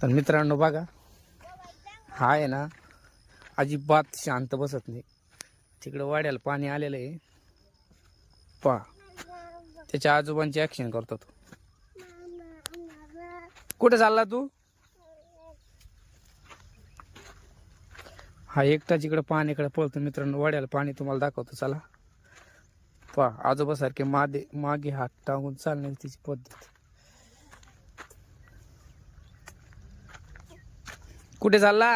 तर मित्रांनो बघा, हा आहे ना अजिबात शांत बसत नाही. तिकडं वाड्याला पाणी आलेलं आहे पहा, त्याच्या आजोबांची ऍक्शन करतो तो. कुठे चालला तू? हा एकटाच इकडं पाण्याकडे पळतो. मित्रांनो वाड्याला पाणी तुम्हाला दाखवतो चला. पहा आजोबा सारखे मागे हात टाकून चालण्याची तिची पद्धत. कुठे चालला?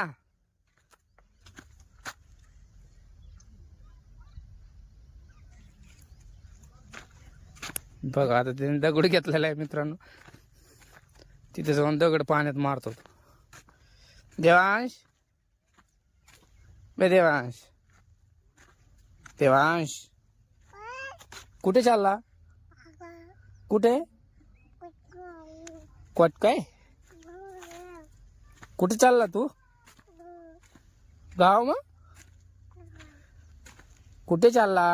बघा आता त्याने दगड घेतलेला आहे मित्रांनो, तिथे जाऊन दगड पाण्यात मारतो. देवांश, बे देवांश, देवांश कुठे चालला? कुठे? काय कुठे चालला तू? गाव मग कुठे चालला?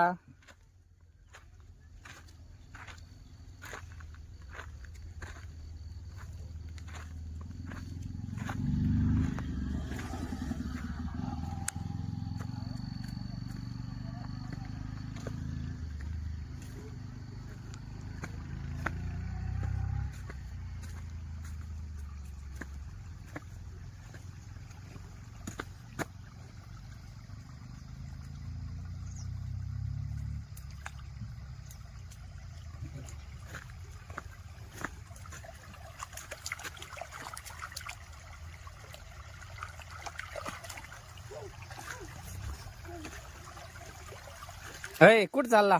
अय कुठे चालला?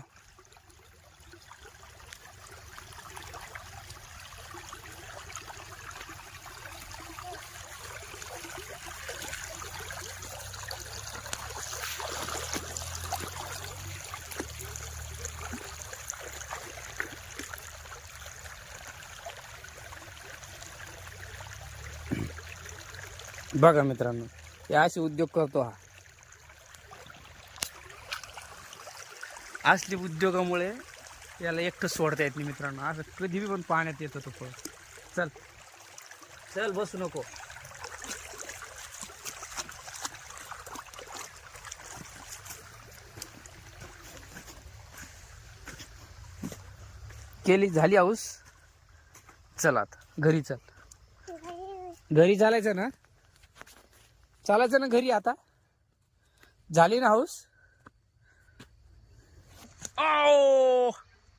बघा मित्रांनो, हे असे उद्योग करतो हा. असले उद्योगामुळे याला एकटं सोडता येत नाही मित्रांनो. असं कधी पण पाण्यात येतो तो फळ. चल चल बसू नको. केली झाली हाऊस. चल आता घरी चल. घरी चालायचं ना? चालायचं ना घरी आता? झाली ना हाऊस? ओ